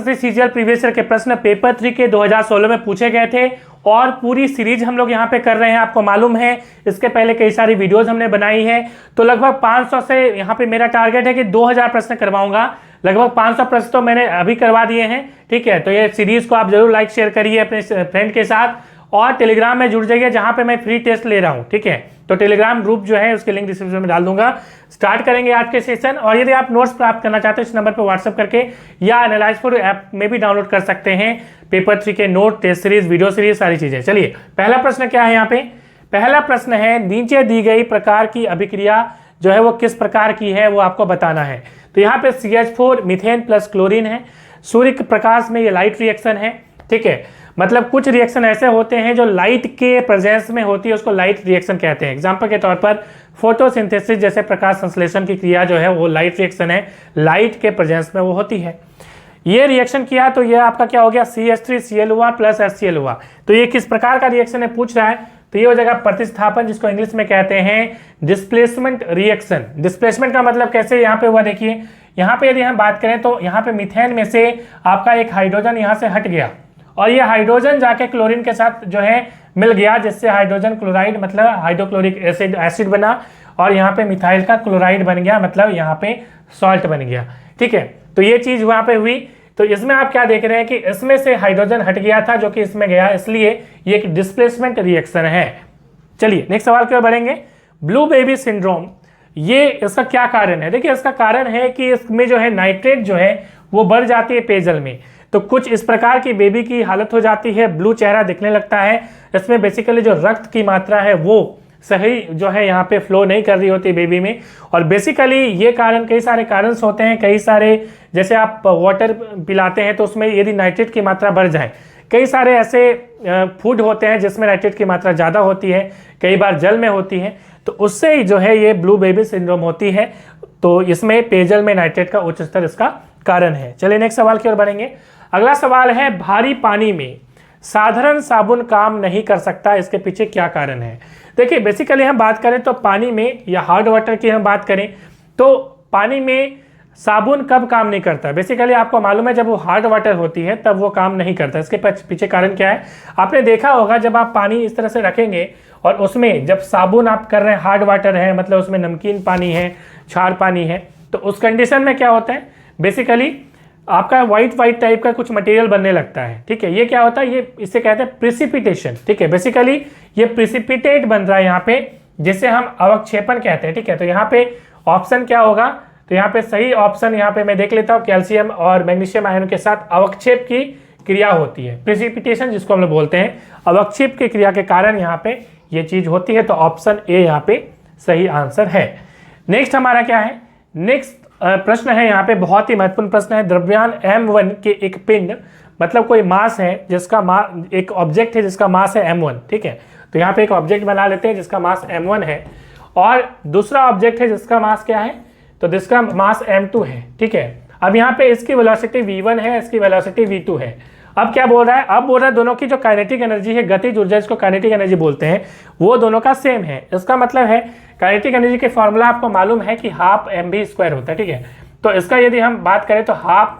CGL previous year के प्रश्न paper 3 के 2016 में पूछे गए थे और पूरी सीरीज हम लोग यहाँ पे कर रहे हैं। आपको मालूम है इसके पहले कई सारी वीडियोस हमने बनाई है, तो लगभग 500 से यहाँ पे मेरा टारगेट है कि 2000 प्रश्न करवाऊंगा। लगभग 500 प्रश्न तो मैंने अभी करवा दिए हैं, ठीक है। तो ये सीरीज को आप जरूर लाइक शेयर करिए अपने फ्रेंड के साथ और टेलीग्राम में जुड़ जाइए जहाँ पे मैं फ्री टेस्ट ले रहा हूँ, ठीक है। तो टेलीग्राम ग्रुप जो है उसके लिंक डिस्क्रिप्शन में डाल दूंगा। स्टार्ट करेंगे आज के सेशन। और यदि आप नोट्स प्राप्त करना चाहते हो इस नंबर पर व्हाट्सअप करके या एनालाइज4 ऐप में भी डाउनलोड कर सकते हैं पेपर 3 के note, test series, video series, सारी चीजें। चलिए पहला प्रश्न क्या है यहाँ पे। पहला प्रश्न है नीचे दी गई प्रकार की अभिक्रिया जो है वो किस प्रकार की है वो आपको बताना है। तो यहाँ पे CH4 मीथेन प्लस क्लोरीन है। सूर्य के प्रकाश में ये लाइट रिएक्शन है, ठीक है। मतलब कुछ रिएक्शन ऐसे होते हैं जो लाइट के प्रेजेंस में होती है, उसको लाइट रिएक्शन कहते हैं। एग्जांपल के तौर पर फोटोसिंथेसिस जैसे प्रकाश संश्लेषण की क्रिया जो है वो लाइट रिएक्शन है, लाइट के प्रेजेंस में वो होती है। ये रिएक्शन किया तो ये आपका क्या हो गया, CH3Cl हुआ प्लस HCl हुआ। तो ये किस प्रकार का रिएक्शन है पूछ रहा है, तो ये हो जाएगा प्रतिस्थापन, जिसको इंग्लिश में कहते हैं डिस्प्लेसमेंट रिएक्शन। डिस्प्लेसमेंट का मतलब कैसे यहाँ पे हुआ, देखिए यहाँ पे यदि हम बात करें तो यहाँ पे मीथेन में से आपका एक हाइड्रोजन यहाँ से हट गया और ये हाइड्रोजन जाके क्लोरीन के साथ जो है मिल गया, जिससे हाइड्रोजन क्लोराइड मतलब हाइड्रोक्लोरिक एसिड बना और यहाँ पे मिथाइल का क्लोराइड बन गया, मतलब यहाँ पे सॉल्ट बन गया, ठीक है। तो ये चीज वहां पे हुई। तो इसमें आप क्या देख रहे हैं कि इसमें से हाइड्रोजन हट गया था जो कि इसमें गया, इसलिए ये एक डिस्प्लेसमेंट रिएक्शन है। चलिए नेक्स्ट सवाल की ओर बढ़ेंगे। ब्लू बेबी सिंड्रोम, ये इसका क्या कारण है। देखिए इसका कारण है कि इसमें जो है नाइट्रेट जो है वो बढ़ जाती है पेयजल में, तो कुछ इस प्रकार की बेबी की हालत हो जाती है, ब्लू चेहरा दिखने लगता है। इसमें बेसिकली जो रक्त की मात्रा है वो सही जो है यहाँ पे फ्लो नहीं कर रही होती बेबी में। और बेसिकली ये कारण कई सारे कारण होते हैं, कई सारे जैसे आप वाटर पिलाते हैं तो उसमें यदि नाइट्रेट की मात्रा बढ़ जाए, कई सारे ऐसे फूड होते हैं जिसमें नाइट्रेट की मात्रा ज़्यादा होती है, कई बार जल में होती है, तो उससे ही जो है ये ब्लू बेबी सिंड्रोम होती है। तो इसमें पेयजल में नाइट्रेट का उच्च स्तर इसका कारण है। चलिए नेक्स्ट सवाल की ओर बढ़ेंगे। अगला सवाल है भारी पानी में साधारण साबुन काम नहीं कर सकता, इसके पीछे क्या कारण है। देखिए बेसिकली हम बात करें तो पानी में या हार्ड वाटर की हम बात करें तो पानी में साबुन कब काम नहीं करता। बेसिकली आपको मालूम है जब वो हार्ड वाटर होती है तब वो काम नहीं करता। इसके पीछे कारण क्या है, आपने देखा होगा जब आप पानी इस तरह से रखेंगे और उसमें जब साबुन आप कर रहे हैं, हार्ड वाटर है मतलब उसमें नमकीन पानी है, क्षार पानी है, तो उस कंडीशन में क्या होता है, बेसिकली आपका वाइट टाइप का कुछ मटेरियल बनने लगता है, ठीक है। ये क्या होता है, ये इसे कहते हैं प्रिसिपिटेशन, ठीक है। बेसिकली ये प्रिसिपिटेट बन रहा है यहाँ पे, जिसे हम अवक्षेपण कहते हैं, ठीक है। तो यहाँ पे ऑप्शन क्या होगा, तो यहाँ पे सही ऑप्शन यहाँ पे मैं देख लेता हूँ, कैल्शियम और मैग्नीशियम आयन के साथ अवक्षेप की क्रिया होती है, प्रिसिपिटेशन जिसको हम लोग बोलते हैं, अवक्षेप की क्रिया के कारण यहाँ पे ये चीज होती है। तो ऑप्शन ए यहाँ पे सही आंसर है। नेक्स्ट हमारा क्या है, नेक्स्ट प्रश्न है यहाँ पे बहुत ही महत्वपूर्ण प्रश्न है। द्रव्यमान m1 के एक पिंड मतलब कोई मास है जिसका एक ऑब्जेक्ट है जिसका मास है m1, ठीक है। तो यहाँ पे एक ऑब्जेक्ट बना लेते हैं जिसका मास m1 है और दूसरा ऑब्जेक्ट है जिसका मास क्या है, तो जिसका मास m2 है, ठीक है। अब यहाँ पे इसकी वेलोसिटी v1 है, इसकी वेलोसिटी v2 है। अब क्या बोल रहा है, अब बोल रहा है दोनों की जो काइनेटिक एनर्जी है, गतिज ऊर्जा इसको काइनेटिक एनर्जी बोलते हैं, वो दोनों का सेम है। इसका मतलब है काइनेटिक एनर्जी के फॉर्मूला आपको मालूम है कि हाफ mv² होता है, ठीक है। तो इसका यदि हम बात करें तो हाफ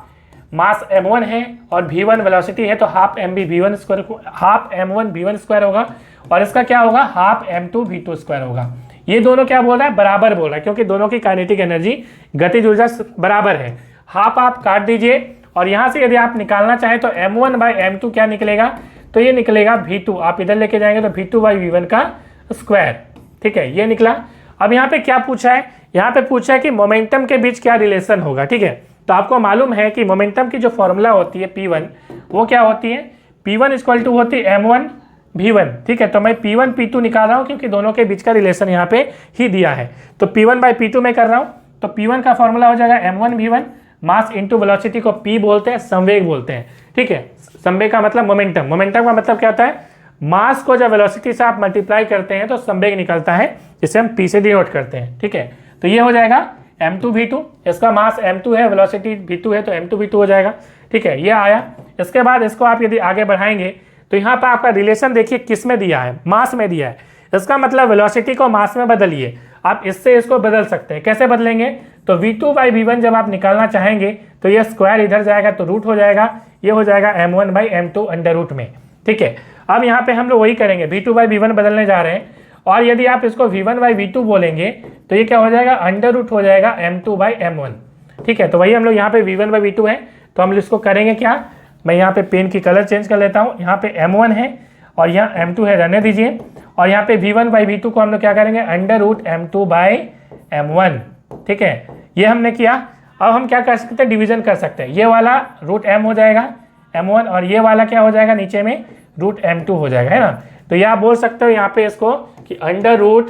मास m1 है और v1 वेलोसिटी है, तो हाफ m1 v1² होगा और इसका क्या होगा, हाफ m2 v2² होगा। ये दोनों क्या बोल रहा है, बराबर बोल रहा है, क्योंकि दोनों की काइनेटिक एनर्जी गतिज ऊर्जा बराबर है। हाफ आप काट दीजिए और यहाँ से यदि आप निकालना चाहें तो m1/m2 क्या निकलेगा, तो ये निकलेगा v2। आप इधर लेके जाएंगे तो v2/v1 का स्क्वायर, ठीक है, ये निकला। अब यहाँ पे क्या पूछा है, यहाँ पे पूछा है कि मोमेंटम के बीच क्या रिलेशन होगा, ठीक है। तो आपको मालूम है कि मोमेंटम की जो फॉर्मूला होती है P1 वो क्या होती है, P1 = होती है m1 v1, ठीक है। तो मैं P1 P2 निकाल रहा हूँ क्योंकि दोनों के बीच का रिलेशन यहाँ पे ही दिया है। तो P1/P2 में कर रहा हूँ, तो P1 का फॉर्मूला हो जाएगा m1 v1, mass into velocity को P बोलते हैं, संवेग बोलते हैं, ठीक है। संवेग का मतलब मोमेंटम, मोमेंटम का मतलब क्या होता है, मास को जब वेलोसिटी से आप मल्टीप्लाई करते हैं तो संवेग निकलता है, जिसे हम P से डिनोट करते हैं, ठीक है। तो ये हो जाएगा m2 v2, इसका मास m2 है, वेलोसिटी v2 है, तो m2 v2 हो जाएगा, ठीक है। ये आया। इसके बाद इसको आप यदि आगे बढ़ाएंगे तो यहाँ पर आपका रिलेशन देखिए किस में दिया है, मास में दिया है। इसका मतलब वेलोसिटी को मास में बदलिए, आप इससे इसको बदल सकते हैं। कैसे बदलेंगे, तो V2/V1 जब आप निकालना चाहेंगे तो ये स्क्वायर इधर जाएगा तो रूट हो जाएगा, ये हो जाएगा m1/m2 अंडर रूट में। ठीक है, अब यहाँ पे हम लोग वही करेंगे, V2/V1 बदलने जा रहे हैं, और यदि आप इसको V1/V2 बोलेंगे तो ये क्या हो जाएगा, अंडर रूट हो जाएगा m2/m1। ठीक है, तो वही हम लोग यहाँ पे V1/V2 है, तो हम इसको करेंगे क्या, मैं यहाँ पे पेन की कलर चेंज कर लेता हूँ, यहाँ पे m1 है और यहाँ m2 है, रहने दीजिए, और यहाँ पे V1/V2 को हम लोग क्या करेंगे, अंडर रूट m2/m1। ठीक है, ये हमने किया। अब हम क्या कर सकते हैं, डिवीजन कर सकते हैं, ये वाला रूट m हो जाएगा m1 और ये वाला क्या हो जाएगा नीचे में रूट m2 हो जाएगा, है ना। तो ये आप बोल सकते हो यहाँ पे इसको कि अंडर रूट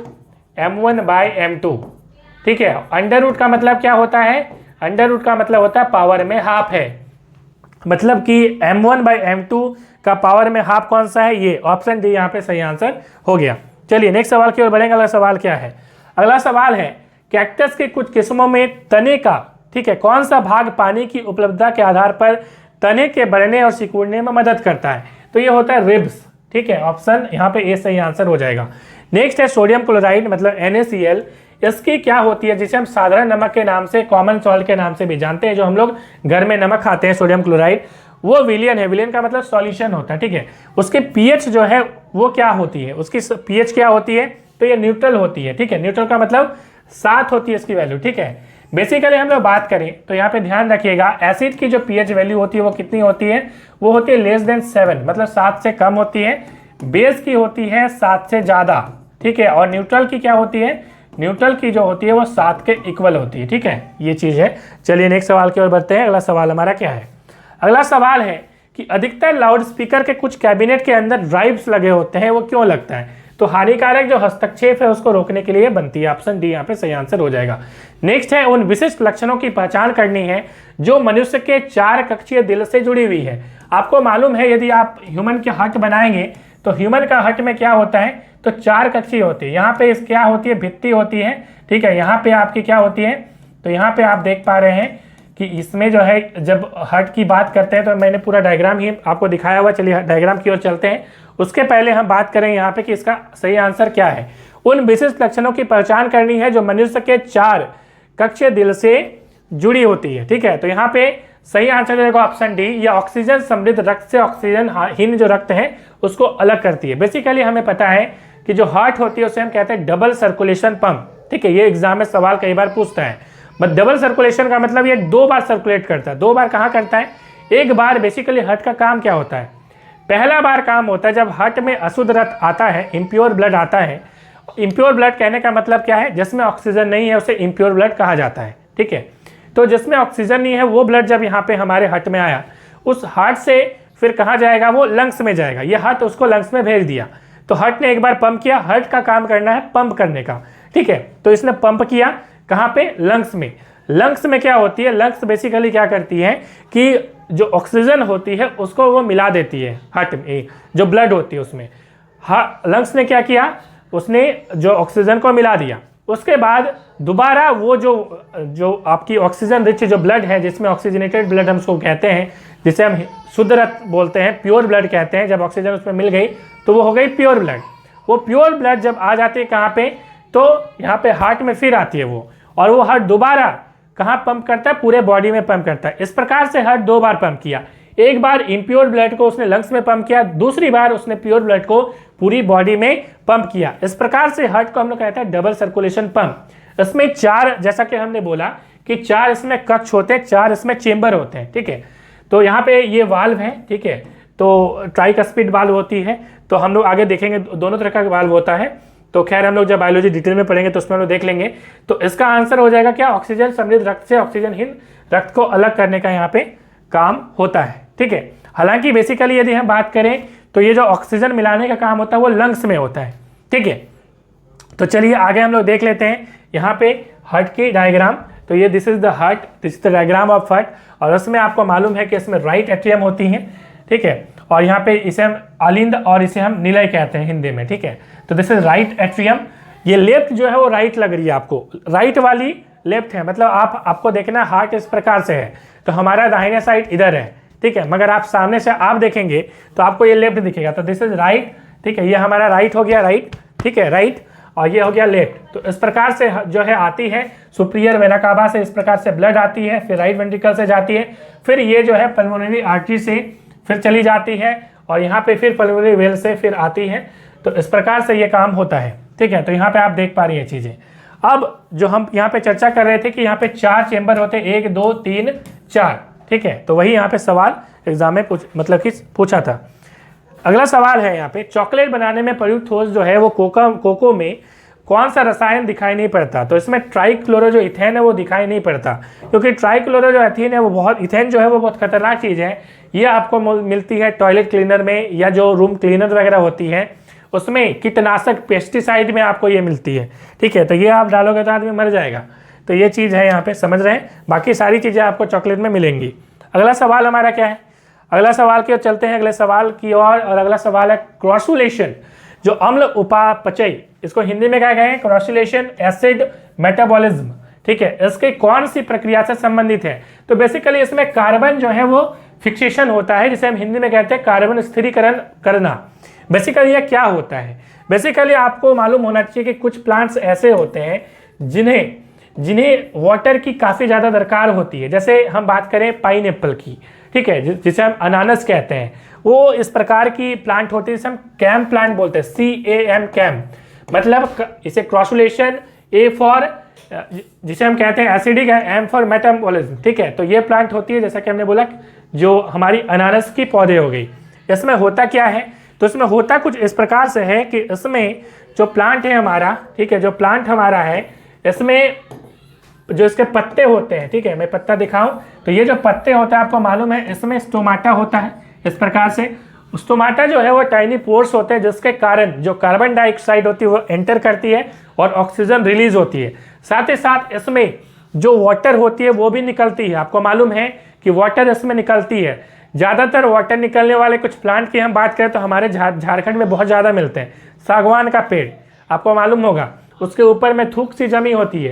m1/m2। ठीक है, अंडर रूट का मतलब क्या होता है, अंडर रूट का मतलब होता है पावर में हाफ है, मतलब कि m1/m2 का पावर में हाफ कौन सा है, ये ऑप्शन डी यहाँ पे सही आंसर हो गया। चलिए नेक्स्ट सवाल की ओर बढ़ेंगे। अगला सवाल क्या है, अगला सवाल है कैक्टस के कुछ किस्मों में तने का, ठीक है, कौन सा भाग पानी की उपलब्धता के आधार पर तने के बढ़ने और सिकुड़ने में मदद करता है, तो ये होता है रिब्स। ठीक है, ऑप्शन यहाँ पे ए सही आंसर हो जाएगा। नेक्स्ट है सोडियम क्लोराइड मतलब NaCl, इसकी क्या होती है, जिसे हम साधारण नमक के नाम से, कॉमन सॉल्ट के नाम से भी जानते हैं, जो हम लोग घर में नमक खाते हैं सोडियम क्लोराइड, वो विलियन है, विलियन का मतलब सॉल्यूशन होता है। ठीक है, उसके पीएच जो है वो क्या होती है, उसकी पीएच क्या होती है, तो ये न्यूट्रल होती है। ठीक है, न्यूट्रल का मतलब 7 होती है इसकी वैल्यू। ठीक है, बेसिकली हम लोग बात करें तो यहाँ पे ध्यान रखिएगा, एसिड की जो पीएच वैल्यू होती है वो कितनी होती है, वो होती है लेस देन 7, मतलब 7 से कम होती है। बेस की होती है 7 से ज़्यादा। ठीक है, और न्यूट्रल की क्या होती है, न्यूट्रल की जो होती है वो 7 के इक्वल होती है। ठीक है, ये चीज़ है। चलिए नेक्स्ट सवाल की ओर बढ़ते हैं। अगला सवाल हमारा क्या है, अगला सवाल है कि अधिकतर लाउड स्पीकर के कुछ कैबिनेट के अंदर ड्राइव्स लगे होते हैं, वो क्यों लगता है, तो हानिकारक जो हस्तक्षेप है उसको रोकने के लिए बनती है। ऑप्शन डी यहाँ पे सही आंसर हो जाएगा। नेक्स्ट है उन विशिष्ट लक्षणों की पहचान करनी है जो मनुष्य के 4 कक्षीय दिल से जुड़ी हुई है। आपको मालूम है यदि आप ह्यूमन के हार्ट बनाएंगे तो ह्यूमन का हार्ट में क्या होता है, तो 4 कक्षीय होती है। यहाँ पे इस क्या होती है, भित्ति होती है। ठीक है, यहाँ पे आपकी क्या होती है, तो यहाँ पे आप देख पा रहे हैं कि इसमें जो है जब हार्ट की बात करते हैं तो मैंने पूरा डायग्राम ही आपको दिखाया हुआ। चलिए डायग्राम की ओर चलते हैं। उसके पहले हम बात करें यहाँ पे कि इसका सही आंसर क्या है। उन विशिष्ट लक्षणों की पहचान करनी है जो मनुष्य के 4 कक्षीय दिल से जुड़ी होती है। ठीक है, तो यहाँ पे सही आंसर रहेगा ऑप्शन डी, या ऑक्सीजन समृद्ध रक्त से ऑक्सीजन हीन जो रक्त है उसको अलग करती है। बेसिकली हमें पता है कि जो हार्ट होती है उसे हम कहते हैं डबल सर्कुलेशन पंप। ठीक है, ये एग्जाम में सवाल कई बार पूछता है, बट डबल सर्कुलेशन का मतलब ये 2 बार सर्कुलेट करता है। 2 बार कहाँ करता है, एक बार बेसिकली हार्ट का काम क्या होता है, पहला बार काम होता है जब हार्ट में अशुद्ध रक्त आता है, इम्प्योर ब्लड आता है। इम्प्योर ब्लड कहने का मतलब क्या है, जिसमें ऑक्सीजन नहीं है उसे इम्प्योर ब्लड कहा जाता है। ठीक है, तो जिसमें ऑक्सीजन नहीं है वो ब्लड जब यहाँ पे हमारे हार्ट में आया, उस हार्ट से फिर कहाँ जाएगा, वो लंग्स में जाएगा। ये हार्ट उसको लंग्स में भेज दिया, तो हार्ट ने एक बार पंप किया। हार्ट का काम करना है पंप करने का। ठीक है, तो इसने पंप किया कहाँ पे, लंग्स में। लंग्स में क्या होती है, लंग्स बेसिकली क्या करती है कि जो ऑक्सीजन होती है उसको वो मिला देती है हार्ट में, जो ब्लड होती है उसमें। लंग्स ने क्या किया, उसने जो ऑक्सीजन को मिला दिया। उसके बाद दोबारा वो जो आपकी ऑक्सीजन रिच जो ब्लड है, जिसमें ऑक्सीजनेटेड ब्लड हम उसको कहते हैं, जिसे हम शुद्ध रक्त बोलते हैं, प्योर ब्लड कहते हैं, जब ऑक्सीजन उसमें मिल गई तो वो हो गई प्योर ब्लड। वो प्योर ब्लड जब आ जाती है कहाँ पे, तो यहाँ पे हार्ट में फिर आती है वो, और वो हार्ट दोबारा कहाँ पंप करता है, पूरे बॉडी में पंप करता है। इस प्रकार से हार्ट 2 बार पंप किया। एक बार इम्प्योर ब्लड को उसने लंग्स में पंप किया, दूसरी बार उसने प्योर ब्लड को पूरी बॉडी में पंप किया। इस प्रकार से हार्ट को हम लोग कहते हैं डबल सर्कुलेशन पंप। इसमें 4, जैसा कि हमने बोला कि 4 इसमें कक्ष होते हैं, 4 इसमें चेंबर होते हैं। ठीक है, तो यहाँ पे ये वाल्व है। ठीक है, तो ट्राइकस्पिड वाल्व होती है, तो हम लोग आगे देखेंगे दोनों तरह का वाल्व होता है। तो खैर हम लोग जब बायोलॉजी डिटेल में पढ़ेंगे तो उसमें हम लोग देख लेंगे। तो इसका आंसर हो जाएगा क्या, ऑक्सीजन समृद्ध रक्त से ऑक्सीजनहीन रक्त को अलग करने का यहाँ पे काम होता है। ठीक है, हालांकि बेसिकली यदि हम बात करें तो ये जो ऑक्सीजन मिलाने का काम होता है वो लंग्स में होता है। ठीक है, तो चलिए आगे हम लोग देख लेते हैं यहाँ पे हार्ट की डायग्राम। तो ये this is the heart, this is the diagram of heart, और उसमें आपको मालूम है कि इसमें राइट एट्रियम होती है। ठीक है, और यहाँ पे इसे हम आलिंद और इसे हम निलय कहते हैं हिंदी में। ठीक है, तो दिस इज राइट एट्रियम। ये लेफ्ट जो है वो राइट लग रही है आपको, राइट वाली लेफ्ट है, मतलब आपको देखना हार्ट इस प्रकार से है, तो हमारा दाहिने साइड इधर है। ठीक है, मगर आप सामने से आप देखेंगे तो आपको ये लेफ्ट दिखेगा, तो दिस इज राइट। ठीक है, ये हमारा राइट हो गया, राइट। ठीक है, राइट, और ये हो गया लेफ्ट। तो इस प्रकार से जो है आती है सुपीरियर वेना कावा से, इस प्रकार से ब्लड आती है, फिर राइट वेंट्रिकल से जाती है, फिर ये जो है पल्मोनरी आर्टरी से फिर चली जाती है और यहाँ पे फिर पल्मोनरी वेल से फिर आती है। तो इस प्रकार से ये काम होता है, ठीक है। तो यहाँ पे आप देख पा रही है चीज़ें। अब जो हम यहाँ पे चर्चा कर रहे थे कि यहाँ पे 4 चेंबर होते हैं, 1 2 3 4, ठीक है। तो वही यहाँ पे सवाल एग्जाम में पूछा था। अगला सवाल है यहाँ पे, चॉकलेट बनाने में प्रयुक्त ठोस जो है वो कोको में कौन सा रसायन दिखाई नहीं पड़ता? तो इसमें ट्राइक्लोरो जो इथेन है वो दिखाई नहीं पड़ता, क्योंकि ट्राइक्लोरो जो इथेन है वो बहुत, इथेन जो है वो बहुत खतरनाक चीज़ है। ये आपको मिलती है टॉयलेट क्लीनर में या जो रूम क्लीनर वगैरह होती है उसमें, कीटनाशक पेस्टिसाइड में आपको ये मिलती है, ठीक है। तो ये आप डालोगे तो आदमी मर जाएगा। तो ये चीज़ है यहाँ पे, समझ रहे हैं। बाकी सारी चीज़ें आपको चॉकलेट में मिलेंगी। अगला सवाल हमारा क्या है? अगला सवाल की ओर चलते हैं, अगले सवाल की ओर। और अगला सवाल है क्रॉसुलेशन, जो अम्ल उपापचय, इसको हिंदी में क्या कहें? क्रॉसुलेशन एसिड मेटाबॉलिज्म, ठीक है। इसके कौन सी प्रक्रिया से संबंधित है? तो बेसिकली इसमें कार्बन जो है वो फिक्सेशन होता है, जिसे हम हिंदी में कहते हैं कार्बन स्थिरीकरण करना। बेसिकली ये क्या होता है? बेसिकली आपको मालूम होना चाहिए कि कुछ प्लांट्स ऐसे होते हैं जिन्हें वाटर की काफ़ी ज़्यादा दरकार होती है। जैसे हम बात करें पाइन एप्पल की, ठीक है, जिसे हम अनानस कहते हैं, वो इस प्रकार की प्लांट होती है जिसे हम कैम प्लांट बोलते हैं, CAM कैम, मतलब इसे क्रॉसुलेशन, A फॉर जिसे हम कहते हैं एसिडिक है, M फॉर मेटाबॉलिज्म, ठीक है। तो ये प्लांट होती है, जैसा कि हमने बोला, जो हमारी अनानस की पौधे हो गई। इसमें होता क्या है? तो इसमें होता कुछ इस प्रकार से है कि इसमें जो प्लांट है हमारा, ठीक है, जो प्लांट हमारा है, इसमें जो इसके पत्ते होते हैं, ठीक है, मैं पत्ता दिखाऊं तो ये जो पत्ते होते हैं आपको मालूम है, इसमें स्टोमाटा होता है। इस प्रकार से स्टोमाटा जो है वो टाइनी पोर्स होते हैं, जिसके कारण जो कार्बन डाइऑक्साइड होती है वो एंटर करती है और ऑक्सीजन रिलीज होती है। साथ ही साथ इसमें जो वाटर होती है वो भी निकलती है। आपको मालूम है कि वाटर इसमें निकलती है। ज़्यादातर वाटर निकलने वाले कुछ प्लांट की हम बात करें तो हमारे झारखंड में बहुत ज़्यादा मिलते हैं। सागवान का पेड़ आपको मालूम होगा, उसके ऊपर में थूक सी जमी होती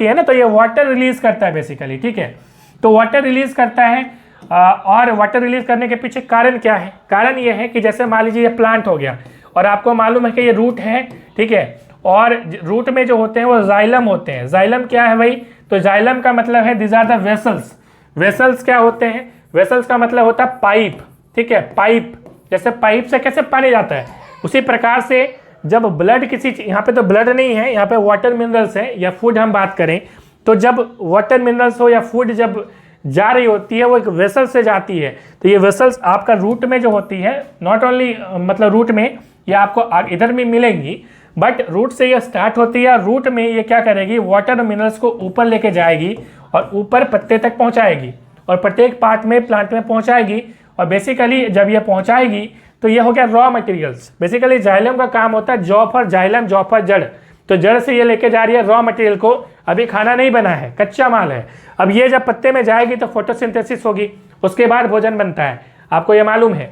है ना, तो ये वाटर रिलीज करता है बेसिकली, ठीक है। तो वाटर रिलीज करता है, और वाटर रिलीज करने के पीछे कारण क्या है? कारण ये है कि जैसे मान लीजिए ये प्लांट हो गया और आपको मालूम है कि ये रूट है, ठीक है, और रूट में जो होते हैं वो जाइलम होते हैं। जाइलम क्या है भाई? तो जाइलम का मतलब है this are the vessels. Vessels क्या होते हैं? वेसल्स का मतलब होता है पाइप, ठीक है, पाइप। जैसे पाइप से कैसे पानी जाता है, उसी प्रकार से जब ब्लड किसी, यहाँ पे तो ब्लड नहीं है, यहाँ पे वाटर मिनरल्स है या फूड हम बात करें, तो जब वाटर मिनरल्स हो या फूड जब जा रही होती है वो एक वेसल से जाती है। तो ये वेसल्स आपका रूट में जो होती है, नॉट ओनली मतलब रूट में, ये आपको इधर भी मिलेंगी, बट रूट से ये स्टार्ट होती है। रूट में ये क्या करेगी? वाटर मिनरल्स को ऊपर लेके जाएगी और ऊपर पत्ते तक पहुँचाएगी और प्रत्येक पार्ट में, प्लांट में पहुँचाएगी। और बेसिकली जब ये पहुँचाएगी तो ये हो गया रॉ मटेरियल्स। बेसिकली जाइलम का काम होता है jaw for xylem, jaw for जड़। तो जड़ से ये लेके जा रही है रॉ मटेरियल को, अभी खाना नहीं बना है, कच्चा माल है। अब ये जब पत्ते में जाएगी तो फोटोसिंथेसिस होगी, उसके बाद भोजन बनता है, आपको ये मालूम है।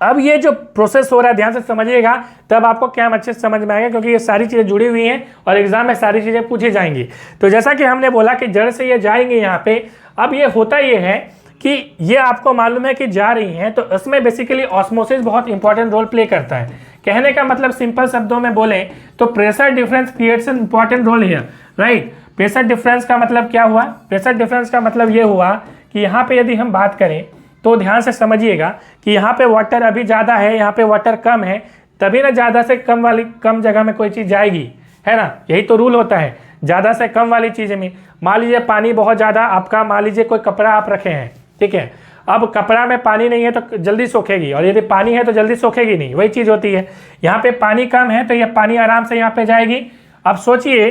अब ये जो प्रोसेस हो रहा है, ध्यान से समझिएगा, तब आपको क्या अच्छे से समझ में आएगा, क्योंकि ये सारी चीज़ें जुड़ी हुई हैं और एग्जाम में सारी चीज़ें पूछी जाएंगी। तो जैसा कि हमने बोला कि जड़ से ये जाएंगे यहाँ पे। अब ये होता ये है कि ये आपको मालूम है कि जा रही हैं, तो इसमें बेसिकली ऑस्मोसिस बहुत इंपॉर्टेंट रोल प्ले करता है। कहने का मतलब सिंपल शब्दों में बोले तो pressure difference creates an important role here, right. Pressure difference का मतलब क्या हुआ? प्रेशर डिफरेंस का मतलब ये हुआ कि यहाँ पे यदि हम बात करें तो ध्यान से समझिएगा कि यहाँ पे वाटर अभी ज़्यादा है, यहाँ पे वाटर कम है, तभी ना ज़्यादा से कम जगह में कोई चीज़ जाएगी, है ना। यही तो रूल होता है, ज़्यादा से कम वाली चीज़ें में। मान लीजिए पानी बहुत ज़्यादा आपका, मान लीजिए कोई कपड़ा आप रखे हैं, ठीक है, अब कपड़ा में पानी नहीं है तो जल्दी सूखेगी, और यदि पानी है तो जल्दी सूखेगी नहीं। वही चीज़ होती है, यहाँ पे पानी कम है तो ये पानी आराम से यहाँ पे जाएगी। अब सोचिए,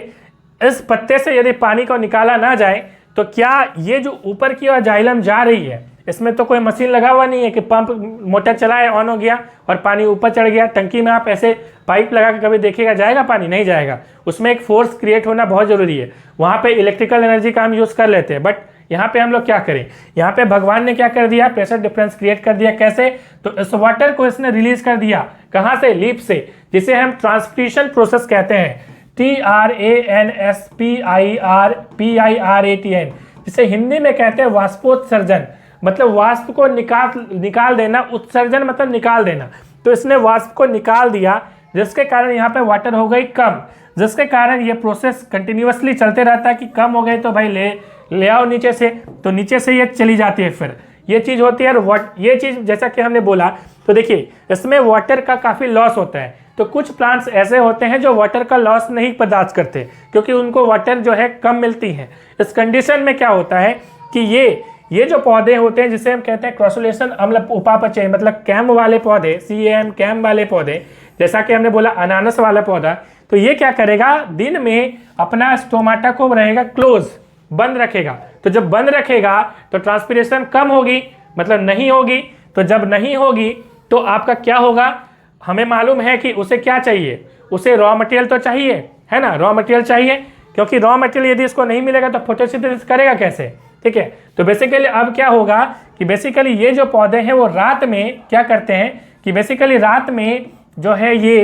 इस पत्ते से यदि पानी को निकाला ना जाए तो क्या ये जो ऊपर की ओर जाइलम जा रही है, इसमें तो कोई मशीन लगा हुआ नहीं है कि पंप मोटर चलाए, ऑन हो गया और पानी ऊपर चढ़ गया। टंकी में आप ऐसे पाइप लगा के कभी देखिएगा, जाएगा पानी? नहीं जाएगा। उसमें एक फोर्स क्रिएट होना बहुत ज़रूरी है। वहाँ पे इलेक्ट्रिकल एनर्जी का हम यूज़ कर लेते हैं, बट यहाँ पे हम लोग क्या करें? यहाँ पे भगवान ने क्या कर दिया? प्रेशर डिफरेंस क्रिएट कर दिया। कैसे? तो इस वाटर को इसने रिलीज कर दिया, कहाँ से? लीफ से, जिसे हम ट्रांसपिरेशन प्रोसेस कहते हैं, TRANSPIRATN, जिसे हिंदी में कहते हैं वाष्पोत्सर्जन, मतलब वाष्प को निकाल देना। उत्सर्जन मतलब निकाल देना। तो इसने वाष्प को निकाल दिया, जिसके कारण यहाँ पे वाटर हो गई कम, जिसके कारण ये प्रोसेस कंटिन्यूअसली चलते रहता है कि कम हो गई तो भाई ले आओ नीचे से, तो नीचे से ये चली जाती है। फिर ये चीज़ होती है। और ये चीज़ जैसा कि हमने बोला, तो देखिए इसमें वाटर का काफ़ी लॉस होता है। तो कुछ प्लांट्स ऐसे होते हैं जो वाटर का लॉस नहीं बर्दाश्त करते, क्योंकि उनको वाटर जो है कम मिलती है। इस कंडीशन में क्या होता है कि ये जो पौधे होते हैं जिसे हम कहते हैं क्रॉसुलेशन अम्ल उपापचय, मतलब कैम वाले पौधे, CAM कैम वाले पौधे, जैसा कि हमने बोला अनानस वाला पौधा, तो ये क्या करेगा, दिन में अपना स्टोमाटा को रहेगा क्लोज, बंद रखेगा। तो जब बंद रखेगा तो ट्रांसपिरेशन कम होगी, मतलब नहीं होगी। तो जब नहीं होगी तो आपका क्या होगा, हमें मालूम है कि उसे क्या चाहिए, उसे रॉ मटेरियल तो चाहिए, है ना, रॉ मटेरियल चाहिए, क्योंकि रॉ मटेरियल यदि इसको नहीं मिलेगा तो फोटोसिंथेसिस करेगा कैसे, ठीक है। तो बेसिकली अब क्या होगा कि बेसिकली ये जो पौधे हैं वो रात में क्या करते हैं कि बेसिकली रात में जो है ये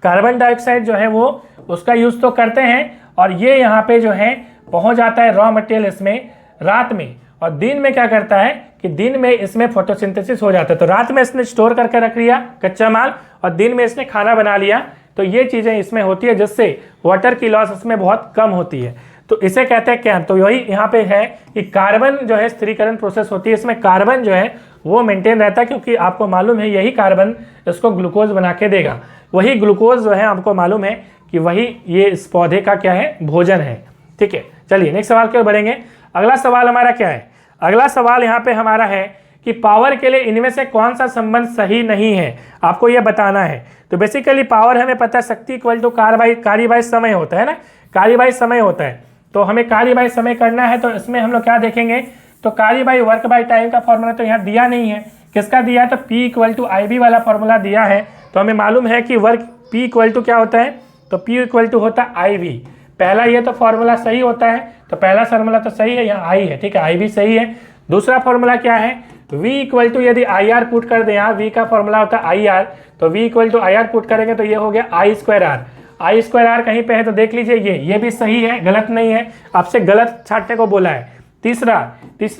कार्बन डाइऑक्साइड जो है वो उसका यूज़ तो करते हैं, और ये यहाँ पे जो है पहुँच जाता है रॉ मटेरियल इसमें रात में, और दिन में क्या करता है कि दिन में इसमें फोटोसिंथेसिस हो जाता है। तो रात में इसने स्टोर करके रख लिया कच्चा माल, और दिन में इसने खाना बना लिया। तो ये चीज़ें इसमें होती है, जिससे वाटर की लॉस इसमें बहुत कम होती है। तो इसे कहते हैं कैम। तो वही यहाँ पे है कि कार्बन जो है स्थिरीकरण प्रोसेस होती है, इसमें कार्बन जो है वो मेंटेन रहता है, क्योंकि आपको मालूम है यही कार्बन इसको ग्लूकोज बना के देगा। वही ग्लूकोज जो है आपको मालूम है कि वही ये इस पौधे का क्या है, भोजन है, ठीक है। चलिए नेक्स्ट सवाल की ओर बढ़ेंगे। अगला सवाल हमारा क्या है, अगला सवाल यहाँ पे हमारा है कि पावर के लिए इनमें से कौन सा संबंध सही नहीं है, आपको यह बताना है। तो बेसिकली पावर हमें पता है शक्ति इक्वल टू कार्यवाही समय होता है ना, कार्यवाही समय होता है। तो हमें कार्यवाही समय करना है, तो इसमें हम लोग क्या देखेंगे, तो कार्यवाही वर्क बाय टाइम का फॉर्मूला तो यहाँ दिया नहीं है, किसका दिया है, तो P इक्वल टू IB वाला फॉर्मूला दिया है। तो हमें मालूम है कि वर्क P इक्वल टू क्या होता है, तो P इक्वल टू होता है IB। पहला ये तो फॉर्मूला सही होता है, तो पहला फॉर्मूला तो सही है, यहाँ I है, ठीक है, IB सही है। दूसरा फॉर्मूला क्या है, V इक्वल टू यदि IR पुट कर दें, यहाँ V का फॉर्मूला होता है IR, तो V equal to IR put करेंगे तो ये हो गया I²R। I²R कहीं पे है तो देख लीजिए, ये भी सही है, गलत नहीं है, आपसे गलत छांटने को बोला है। तीसरा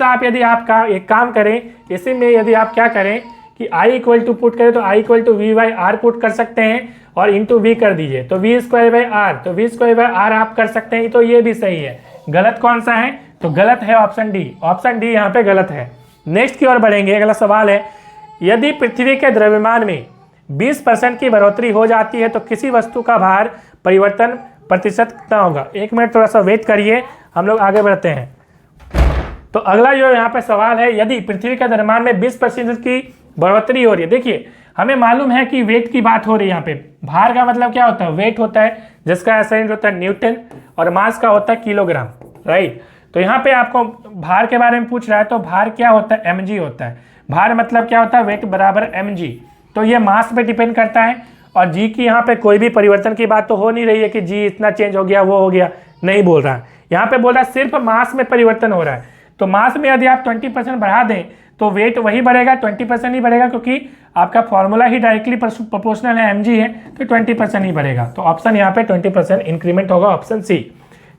आप यदि आप एक काम करें, इसी में यदि आप क्या करें कि I इक्वल टू पुट करें तो I equal to V/R put कर सकते हैं और इंटू V कर दीजिए, तो V²/R, तो V²/R आप कर सकते हैं, तो ये भी सही है। गलत कौन सा है, तो गलत है ऑप्शन डी, ऑप्शन डी यहाँ पे गलत है। नेक्स्ट की ओर बढ़ेंगे। अगला सवाल है, यदि पृथ्वी के द्रव्यमान में 20% की बढ़ोतरी हो जाती है तो किसी वस्तु का भार परिवर्तन प्रतिशत कितना होगा। एक मिनट थोड़ा सा वेट करिए, हम लोग आगे बढ़ते हैं। तो अगला जो यहाँ पे सवाल है, यदि पृथ्वी के द्रव्यमान में 20% की बढ़ोतरी हो रही है, देखिए हमें मालूम है कि वेट की बात हो रही है यहाँ पे। भार का मतलब क्या होता है, वेट होता है, जिसका एसआई होता है न्यूटन, और मास का होता है किलोग्राम, राइट। तो यहाँ पे आपको भार के बारे में पूछ रहा है, तो भार क्या होता है, mg होता है। भार मतलब क्या होता है, वेट बराबर mg। तो ये मास पे डिपेंड करता है, और जी की यहाँ पे कोई भी परिवर्तन की बात तो हो नहीं रही है कि जी इतना चेंज हो गया, वो हो गया, नहीं बोल रहा है। यहाँ पे बोल रहा है सिर्फ मास में परिवर्तन हो रहा है। तो मास में यदि आप 20% बढ़ा दें तो वेट वही बढ़ेगा, 20% ही बढ़ेगा, क्योंकि आपका फॉर्मूला ही डायरेक्टली प्रोपोर्शनल है, mg है, तो 20% ही बढ़ेगा। तो ऑप्शन यहाँ पे 20% इंक्रीमेंट होगा, ऑप्शन सी।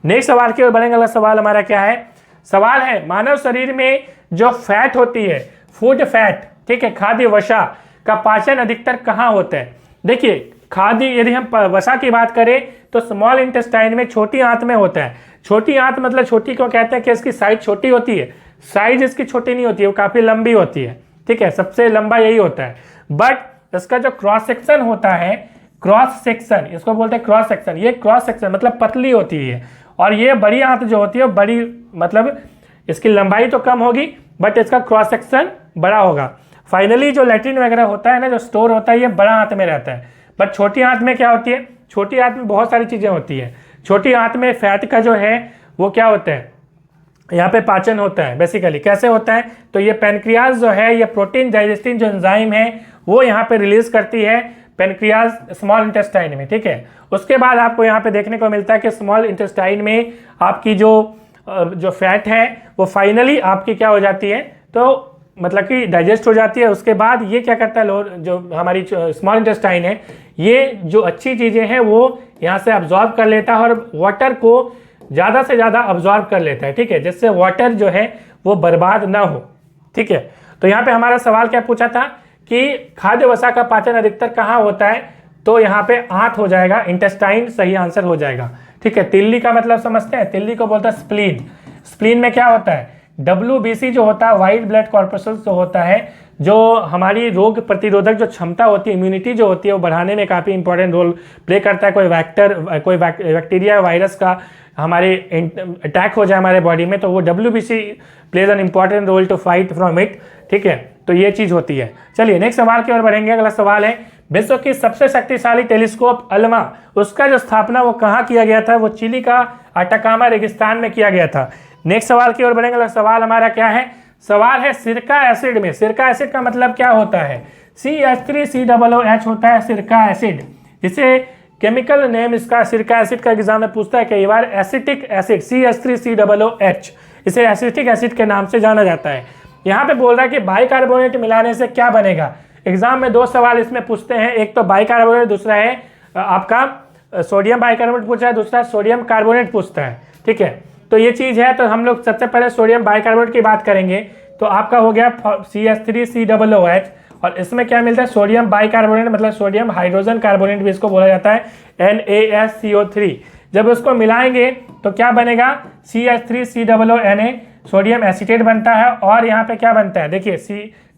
नेक्स्ट सवाल की ओर बढ़ेंगे। अगला सवाल हमारा क्या है, सवाल है मानव शरीर में जो फैट होती है, फूड फैट, ठीक है, खाद्य वसा का पाचन अधिकतर कहाँ होता है। देखिए खाद्य, यदि हम वसा की बात करें तो स्मॉल इंटेस्टाइन में, छोटी आंत में होता है। छोटी आंत मतलब छोटी क्यों कहते हैं कि इसकी साइज छोटी होती है, साइज इसकी छोटी नहीं होती है, वो काफ़ी लंबी होती है, ठीक है, सबसे लंबा यही होता है। बट इसका जो क्रॉस सेक्शन होता है, क्रॉस सेक्शन इसको बोलते हैं क्रॉस सेक्शन, ये क्रॉस सेक्शन मतलब पतली होती है, और ये बड़ी आंत जो होती है बड़ी, मतलब इसकी लंबाई तो कम होगी बट इसका क्रॉस सेक्शन बड़ा होगा। फाइनली जो लैट्रिन वगैरह होता है ना, जो स्टोर होता है, ये बड़ा आंत में रहता है। बट छोटी आंत में क्या होती है, छोटी आंत में बहुत सारी चीज़ें होती है। छोटी आंत में फैट का जो है वो क्या होता है, यहाँ पे पाचन होता है। बेसिकली कैसे होता है, तो ये पेनक्रियाज जो है, ये प्रोटीन डाइजेस्टिंग जो एंजाइम है वो यहाँ पे रिलीज करती है पेनक्रियाज स्मॉल इंटेस्टाइन में, ठीक है। उसके बाद आपको यहाँ पे देखने को मिलता है कि स्मॉल इंटेस्टाइन में आपकी जो फैट है वो फाइनली आपकी क्या हो जाती है, तो मतलब कि डाइजेस्ट हो जाती है। उसके बाद ये क्या करता है, जो हमारी स्मॉल इंटेस्टाइन है, ये जो अच्छी चीज़ें हैं वो यहाँ से अब्जॉर्ब कर लेता है और वाटर को ज़्यादा से ज़्यादा अब्जॉर्ब कर लेता है, ठीक है, जिससे वाटर जो है वो बर्बाद ना हो, ठीक है। तो यहाँ पे हमारा सवाल क्या पूछा था कि खाद्य वसा का पाचन अधिकतर कहाँ होता है, तो यहाँ पे आंत हो जाएगा, इंटेस्टाइन सही आंसर हो जाएगा। ठीक है, तिल्ली का मतलब समझते हैं, तिल्ली को बोलता है स्प्लीन। स्प्लीन में क्या होता है, WBC जो होता है, वाइट ब्लड कॉर्पस्कल्स जो होता है, जो हमारी रोग प्रतिरोधक जो क्षमता होती है, इम्यूनिटी जो होती है, वो बढ़ाने में काफ़ी इंपॉर्टेंट रोल प्ले करता है। कोई बैक्टीरिया वायरस का हमारे अटैक हो जाए हमारे बॉडी में, तो वो WBC plays an important role to fight from it. ठीक है, तो ये चीज़ होती है। चलिए नेक्स्ट सवाल की ओर बढ़ेंगे। अगला सवाल है, विश्व की सबसे शक्तिशाली टेलीस्कोप अल्मा, उसका जो स्थापना वो कहाँ किया गया था? वो चिली का अटाकामा रेगिस्तान में किया गया था। नेक्स्ट सवाल की ओर बढ़ेंगे। अगला सवाल हमारा क्या है? सवाल है सिरका एसिड में, सिरका एसिड का मतलब क्या होता है? CH3COOH होता है सिरका एसिड। जिसे केमिकल नेम इसका सिरका एसिड का एग्जाम में पूछता है कई बार, एसिटिक एसिड CH3COOH, इसे एसिटिक एसिड के नाम से जाना जाता है। यहाँ पे बोल रहा है कि बाइकार्बोनेट मिलाने से क्या बनेगा। एग्जाम में 2 सवाल इसमें पूछते हैं, एक तो बाइकार्बोनेट, दूसरा है आपका सोडियम बाइकार्बोनेट पूछा है, दूसरा सोडियम कार्बोनेट पूछता है। ठीक है, तो ये चीज़ है। तो हम लोग सबसे पहले सोडियम बाइकार्बोनेट की बात करेंगे। तो आपका हो गया CH3COOH, और इसमें क्या मिलता है? सोडियम बाइकार्बोनेट, मतलब सोडियम हाइड्रोजन कार्बोनेट भी इसको बोला जाता है, NaSCO3। जब उसको मिलाएंगे तो क्या बनेगा? CH3COONA, सोडियम एसीटेट बनता है। और यहाँ पे क्या बनता है? देखिए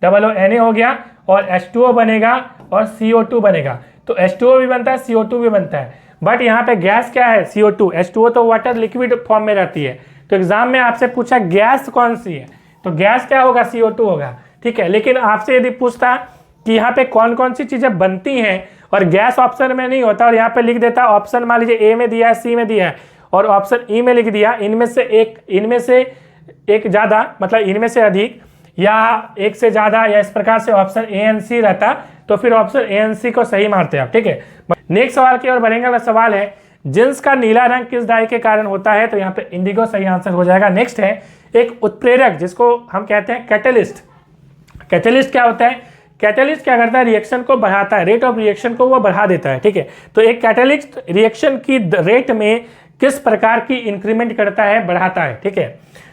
COONA हो गया, और H2O बनेगा, और CO2 बनेगा। तो H2O भी बनता है, CO2 भी बनता है। बट यहाँ पे गैस क्या है? CO2। H2O तो वाटर लिक्विड फॉर्म में रहती है। तो एग्जाम में आपसे पूछा गैस कौन सी है, तो गैस क्या होगा? CO2 होगा। ठीक है, लेकिन आपसे यदि पूछता कि यहाँ पे कौन कौन सी चीज़ें बनती हैं, और गैस ऑप्शन में नहीं होता, और यहाँ पे लिख देता ऑप्शन, मान लीजिए A में दिया है, C में दिया है, और ऑप्शन E में लिख दिया इनमें से एक ज़्यादा, मतलब इनमें से अधिक, या एक से ज़्यादा, या इस प्रकार से ऑप्शन A एंड C रहता, तो फिर ऑप्शन A एंड C को सही मारते हैं आप। ठीक है, नेक्स्ट सवाल की ओर बढ़ेंगे। अगला सवाल है, जिंस का नीला रंग किस डाई के कारण होता है? तो यहाँ पे इंडिगो सही आंसर हो जाएगा। नेक्स्ट है एक उत्प्रेरक, जिसको हम कहते हैं कैटलिस्ट। कैटलिस्ट क्या होता है? कैटलिस्ट क्या करता है? रिएक्शन को बढ़ाता है, रेट ऑफ रिएक्शन को वो बढ़ा देता है। ठीक है, तो एक कैटलिस्ट रिएक्शन की रेट में किस प्रकार की इंक्रीमेंट करता है, बढ़ाता है। ठीक है,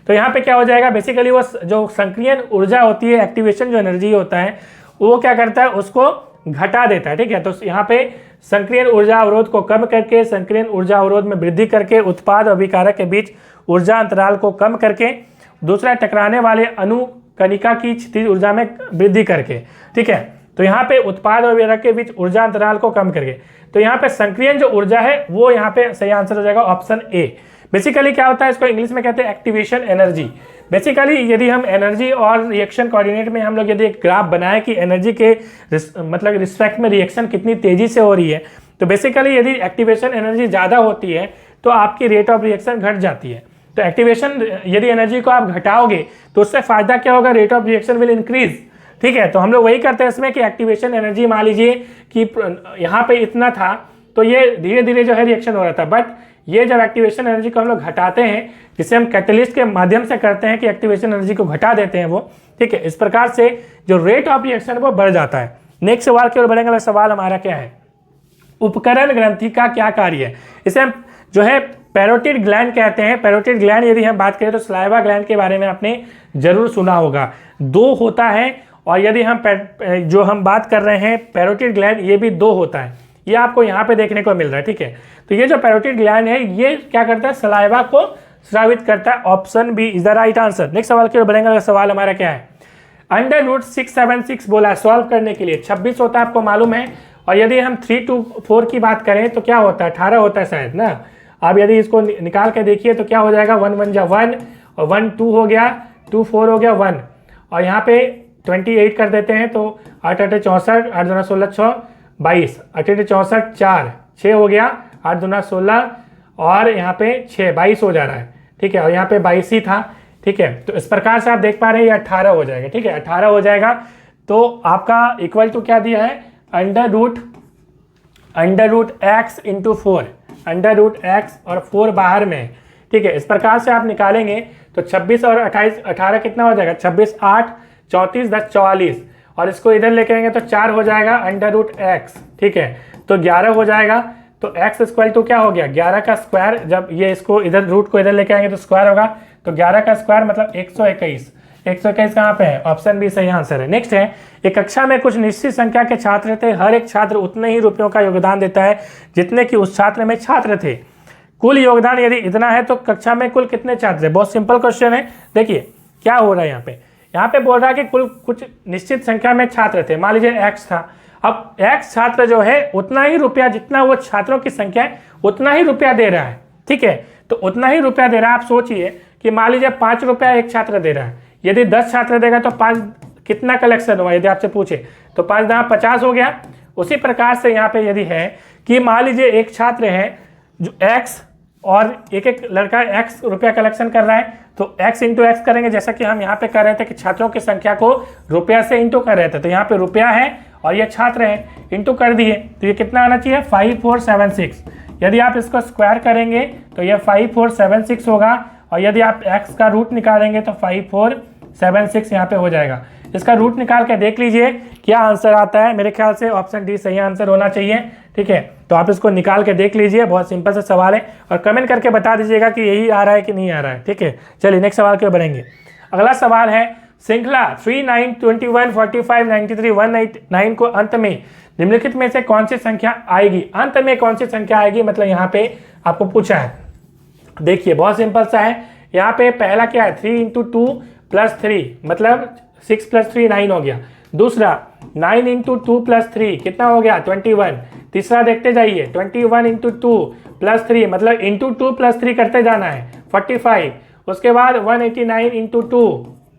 तो यहाँ पे क्या हो जाएगा? बेसिकली वो जो संक्रियण ऊर्जा होती है, एक्टिवेशन जो एनर्जी होता है, वो क्या करता है? उसको घटा देता है। ठीक है, तो यहाँ पे संक्रियण ऊर्जा अवरोध को कम करके, संक्रियण ऊर्जा अवरोध में वृद्धि करके, उत्पाद और अभिकारक के बीच ऊर्जा अंतराल को कम करके, दूसरा टकराने वाले अणु कणिका की क्षितिज ऊर्जा में वृद्धि करके। ठीक है, तो यहाँ पे उत्पाद और अभिकारक के बीच ऊर्जा अंतराल को कम करके, तो यहाँ पे संक्रियण जो ऊर्जा है वो यहाँ पे सही आंसर हो जाएगा ऑप्शन A। बेसिकली क्या होता है? इसको इंग्लिश में कहते हैं एक्टिवेशन एनर्जी। बेसिकली यदि हम एनर्जी और रिएक्शन कोऑर्डिनेट में हम लोग यदि एक ग्राफ बनाए कि एनर्जी के मतलब रिस्पेक्ट में रिएक्शन कितनी तेजी से हो रही है, तो बेसिकली यदि एक्टिवेशन एनर्जी ज़्यादा होती है तो आपकी रेट ऑफ रिएक्शन घट जाती है। तो एक्टिवेशन यदि एनर्जी को आप घटाओगे तो उससे फायदा क्या होगा? Rate of reaction will increase. ठीक है, तो हम लोग वही करते हैं इसमें कि एक्टिवेशन एनर्जी मान लीजिए कि यहाँ पे इतना था, तो ये धीरे धीरे जो है रिएक्शन हो रहा था, बट ये जब एक्टिवेशन एनर्जी को हम लोग घटाते हैं, जिसे हम कैटलिस्ट के माध्यम से करते हैं कि एक्टिवेशन एनर्जी को घटा देते हैं वो। ठीक है, इस प्रकार से जो रेट ऑफ रिएक्शन वो बढ़ जाता है। नेक्स्ट सवाल की ओर बढ़ेंगे। सवाल हमारा क्या है? उपकरण ग्रंथि का क्या कार्य है? इसे हम जो है पैरोटिड ग्लैंड कहते हैं। पैरोटिड ग्लैंड यदि हम बात करें तो सलाइवा ग्लैंड के बारे में आपने जरूर सुना होगा, 2 होता है। और यदि हम जो हम बात कर रहे हैं पैरोटिड ग्लैंड, ये भी 2 होता है, ये आपको यहाँ पे देखने को मिल रहा है। ठीक है, तो ये जो पैरोटिड ग्लैंड है ये क्या करता है? सलाइवा को स्रावित करता है। Option B is the right answer. Next सवाल की ओर बढ़ेंगे। सवाल हमारा क्या है? √676 बोला है सॉल्व करने के लिए। 26 होता है, आपको मालूम है। और यदि हम 3 to 4 की बात करें तो क्या होता है? 18 होता है शायद ना। अब यदि इसको निकाल के देखिए तो क्या हो जाएगा? 1 1 जा 1, और 1 2 हो गया, 2 4 हो गया 1, और यहाँ पे 28 कर देते हैं तो 8 8 64, 8 2 16 6 22, 8 8 64 4 6 हो गया, 8 2 16, और यहाँ पे 6 22 हो जा रहा है। ठीक है, और यहाँ पे 22 ही था। ठीक है, तो इस प्रकार से आप देख पा रहे हैं ये 18 हो जाएगा। ठीक है, 18 हो जाएगा। तो आपका इक्वल टू क्या दिया है? √x इंटू 4, √x और 4 बाहर में। ठीक है, इस प्रकार से आप निकालेंगे तो 26 और 28 18 कितना हो जाएगा? 26 8 34 10 44, और इसको इधर लेके आएंगे तो 4 हो जाएगा √x। ठीक है, तो 11 हो जाएगा। तो x स्क्वायर टू क्या हो गया? 11 का स्क्वायर। जब ये इसको इधर रूट को इधर लेके आएंगे तो स्क्वायर होगा, तो 11 का स्क्वायर मतलब 121। 121 कहाँ पे है? ऑप्शन बी सही आंसर है। नेक्स्ट है, एक कक्षा में कुछ निश्चित संख्या के छात्र थे, हर एक छात्र उतने ही रुपयों का योगदान देता है जितने कि उस छात्र में छात्र थे। कुल योगदान यदि इतना है तो कक्षा में कुल कितने छात्र हैं? बहुत सिंपल क्वेश्चन है। देखिए क्या हो रहा है यहाँ पे बोल रहा है कि कुल कुछ निश्चित संख्या में छात्र थे, मान लीजिए x था। अब x छात्र जो है उतना ही रुपया, जितना वो छात्रों की संख्या है उतना ही रुपया दे रहा है, ठीक है। तो उतना ही रुपया दे रहा है। आप सोचिए कि मान लीजिए 5 रुपया एक छात्र दे रहा है, यदि 10 छात्र देगा तो 5 कितना कलेक्शन हुआ यदि आपसे पूछे तो 5 दाम 50 हो गया। उसी प्रकार से यहाँ पे यदि है कि मान लीजिए एक छात्र है जो x और एक लड़का x रुपया कलेक्शन कर रहा है, तो x इंटू एक्स करेंगे, जैसा कि हम यहाँ पे कर रहे थे कि छात्रों की संख्या को रुपया से इंटू कर रहे थे। तो यहाँ पे रुपया है और ये छात्र है, इंटू कर दिए तो ये कितना आना चाहिए? 5476। यदि आप इसको स्क्वायर करेंगे तो ये 5476 होगा, और यदि आप x का रूट निकालेंगे तो 5476 यहाँ पे हो जाएगा। इसका रूट निकाल के देख लीजिए क्या आंसर आता है। मेरे ख्याल से ऑप्शन डी सही आंसर होना चाहिए, ठीक है। तो आप इसको निकाल के देख लीजिए, बहुत सिंपल सा सवाल है, और कमेंट करके बता दीजिएगा कि यही आ रहा है कि नहीं आ रहा है, ठीक है। चलिए नेक्स्ट सवाल की ओर बढ़ेंगे। अगला सवाल है, श्रृंखला 3, 9, 21, 45, 93, 189 को अंत में निम्नलिखित में से कौन सी संख्या आएगी? अंत में कौन सी संख्या आएगी, मतलब यहाँ पे आपको पूछा है। देखिए बहुत सिंपल सा है। यहाँ पे पहला क्या है? 3 इंटू 2 प्लस 3, मतलब 6 प्लस 3 9 हो गया। दूसरा 9 इंटू 2 प्लस 3 कितना हो गया? 21। तीसरा देखते जाइए, 21 इंटू 2 प्लस 3, मतलब इंटू 2 प्लस 3 करते जाना है, 45। उसके बाद 189 इंटू 2,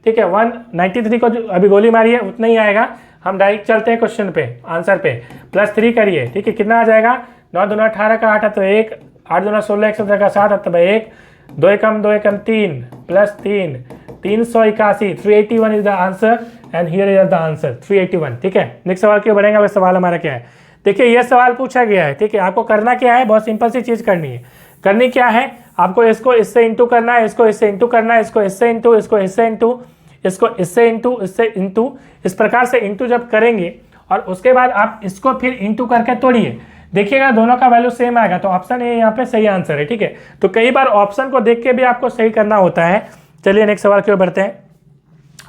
ठीक है। 193 को जो अभी गोली मारी है उतना ही आएगा। हम डायरेक्ट चलते हैं क्वेश्चन पे, आंसर पे। प्लस 3 करिए, ठीक है। कितना आ जाएगा? 9 दूना 18 का 8 तो 1, 8 दूना 16, 117 का 7 तो 1, 2 एकम 3 plus 3 381। 381 is the answer and here is the answer 381, ठीक है। नेक्स्ट सवाल क्यों बढ़ेंगे? सवाल हमारा क्या है? देखिए ये सवाल पूछा गया है, ठीक है। आपको करना क्या है? बहुत सिंपल सी चीज़ करनी है। करनी क्या है? आपको इसको इससे इंटू करना है, इसको इससे इंटू करना है, इसको इससे इंटू, इसको इससे इंटू, इसको इससे इंटू, इससे इंटू, इस प्रकार से इंटू जब करेंगे और उसके बाद आप इसको फिर इंटू करके तोड़िए, देखिएगा दोनों का वैल्यू सेम आएगा। तो ऑप्शन ए यहाँ पे सही आंसर है, ठीक है। तो कई बार ऑप्शन को देख के भी आपको सही करना होता है। चलिए नेक्स्ट सवाल की ओर बढ़ते हैं।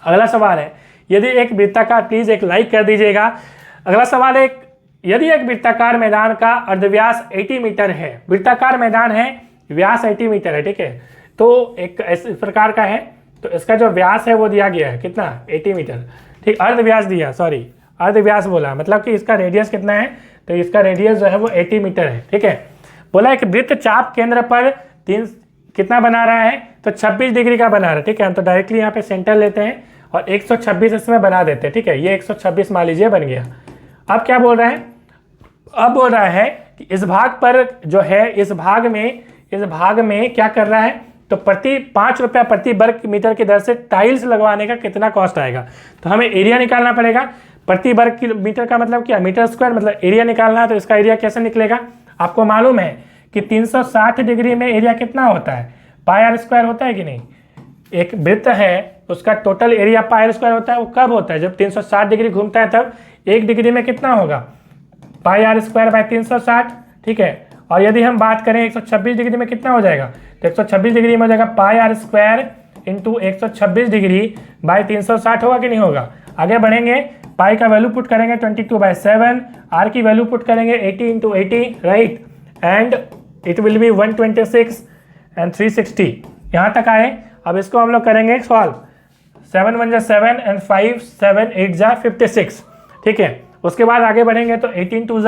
अगला सवाल है, यदि एक वृत्ताकार, प्लीज एक लाइक कर दीजिएगा। अगला सवाल है, यदि एक वृत्ताकार मैदान का अर्धव्यास 80 मीटर है, वृत्ताकार मैदान है, व्यास 80 मीटर है, ठीक है। तो एक इस प्रकार का है, तो इसका जो व्यास है वो दिया गया है कितना? 80 मीटर, ठीक। अर्धव्यास दिया, सॉरी अर्धव्यास बोला, मतलब कि इसका रेडियस कितना है? तो इसका रेडियस जो है वो 80 मीटर है, ठीक है। बोला है कि वृत्त चाप केंद्र पर 3 कितना बना रहा है? तो 26 डिग्री का बना रहा है, ठीक है। हम तो डायरेक्टली यहाँ पे सेंटर लेते हैं और 126 इसमें बना देते हैं, ठीक है। ये 126 मान लीजिए बन गया। अब क्या बोल रहा है? अब बोल रहा है कि इस भाग पर जो है, इस भाग में क्या कर रहा है? तो प्रति 5 रुपया प्रति वर्ग मीटर की दर से टाइल्स लगवाने का कितना कॉस्ट आएगा? तो हमें एरिया निकालना पड़ेगा। प्रति वर्ग किलोमीटर का मतलब क्या? मीटर स्क्वायर, मतलब एरिया निकालना है। तो इसका एरिया कैसे निकलेगा? आपको मालूम है कि 360 डिग्री में एरिया कितना होता है? पाई आर स्क्वायर होता है कि नहीं? एक वृत्त है उसका total area pi are square होता है। वो कब होता है? जब 360 डिग्री घूमता है, तब 1 डिग्री में कितना होगा? पाई आर स्क्वायर बाय 360, ठीक है। और यदि हम बात करें 126 डिग्री में कितना हो जाएगा? तो 126 डिग्री में हो जाएगा pi are square into 126 degree by 360, होगा कि नहीं होगा? आगे बढ़ेंगे, पाई का वैल्यू पुट करेंगे 22/7, आर की वैल्यू पुट करेंगे 80 into 80, right, and it will be 126 and 360। यहाँ तक आए। अब इसको हम लोग करेंगे सॉल्व। 7 1 7 एंड 5 7 8 56, ठीक है। उसके बाद आगे बढ़ेंगे तो 18 2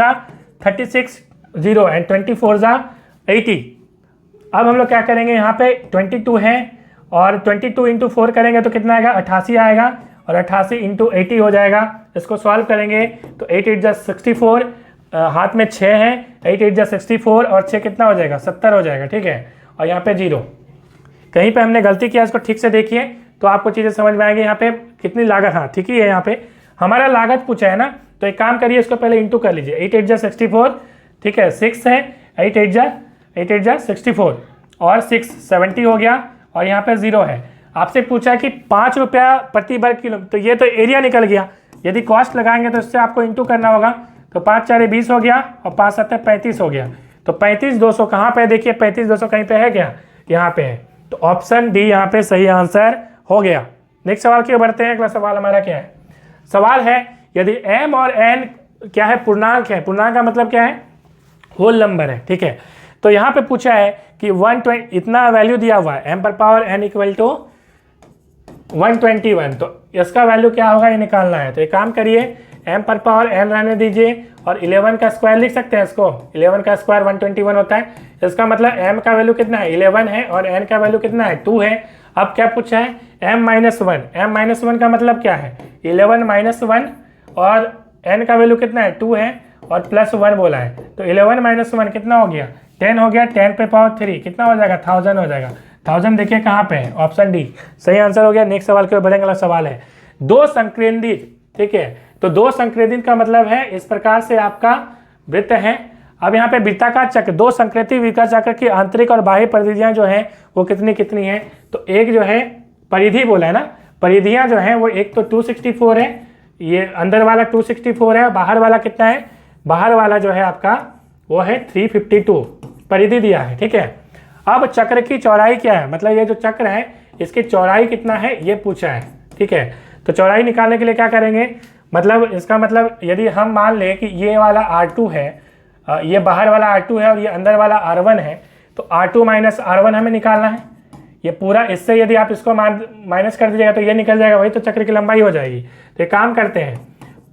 36 0 एंड 24 80। अब हम लोग क्या करेंगे? यहाँ पे 22 है और 22 इंटू 4 करेंगे तो कितना आएगा? 88 आएगा, और 88 इंटू 80 हो जाएगा। इसको सॉल्व करेंगे तो 8 8 64, हाथ में 6 है, 8 8 64 और 6 कितना हो जाएगा? 70 हो जाएगा, ठीक है। और यहाँ पे 0, कहीं पे हमने गलती किया, इसको ठीक से देखिए तो आपको चीज़ें समझ में आएंगी। यहाँ पे कितनी लागत, हाँ ठीक ही है, यहाँ पे हमारा लागत पूछा है ना। तो एक काम करिए, इसको पहले इंटू कर लीजिए। 8 8 64, ठीक है, 6 है, 8 8 64 और 6 70 हो गया, और यहाँ पे 0 है। आपसे पूछा है कि 5 रुपया प्रति वर्ग किलो, तो ये तो एरिया निकल गया। यदि कॉस्ट लगाएंगे तो इससे आपको इंटू करना होगा। तो 5 4 20 हो गया और 5 7 35 हो गया। तो 35 200 कहाँ पे? देखिए 35 200 कहीं पे है क्या? यहाँ पे है। तो ऑप्शन डी यहाँ पे सही आंसर हो गया। नेक्स्ट सवाल की ओर बढ़ते हैं। अगला सवाल हमारा क्या है? सवाल है यदि m और n क्या है? पूर्णांक है। पूर्णांक का मतलब क्या है? होल नंबर है, ठीक है। तो यहाँ पे पूछा है कि 120 इतना वैल्यू दिया हुआ है, m पर पावर n इक्वल टू 121, तो इसका वैल्यू क्या होगा ये निकालना है। तो एक काम करिए, m पर पावर n रहने दीजिए और 11 का स्क्वायर लिख सकते हैं इसको। 11 का स्क्वायर 121 होता है। इसका मतलब m का वैल्यू कितना है? 11 है और n का वैल्यू कितना है? 2 है। अब क्या पूछा है? m-1। m-1 का मतलब क्या है? 11-1 और n का वैल्यू कितना है? 2 है और +1 बोला है। तो 11-1 कितना हो गया? 10 हो गया। 10 पे पावर 3 कितना हो जाएगा? 1000 हो जाएगा। 1000 देखिए कहाँ पे है? ऑप्शन डी सही आंसर हो गया। नेक्स्ट सवाल के ऊपर बढ़ेंगे। अगला सवाल है दो संकेंद्रित, ठीक है। तो दो संकेंद्रित का मतलब है इस प्रकार से आपका वृत्त है। अब यहाँ पे वृत्ताकार चक्र, दो संकेंद्रित वृत्ताकार चक्र की आंतरिक और बाह्य परिधियां जो हैं वो कितनी कितनी है? तो एक जो है परिधि बोला है ना, परिधियां जो हैं वो एक तो 264 है, ये अंदर वाला 264 है, बाहर वाला कितना है? बाहर वाला जो है आपका वो है 352 परिधि दिया है, ठीक है। अब चक्र की चौड़ाई क्या है? मतलब ये जो चक्र है इसकी चौड़ाई कितना है ये पूछा है, ठीक है। तो चौड़ाई निकालने के लिए क्या करेंगे? मतलब इसका मतलब यदि हम मान लें कि ये वाला R2 है, ये बाहर वाला R2 है और ये अंदर वाला R1 है, तो R2 माइनस R1 हमें निकालना है। ये पूरा इससे यदि आप इसको माइनस कर दीजिएगा तो ये निकल जाएगा, वही तो चक्र की लंबाई हो जाएगी। तो एक काम करते हैं,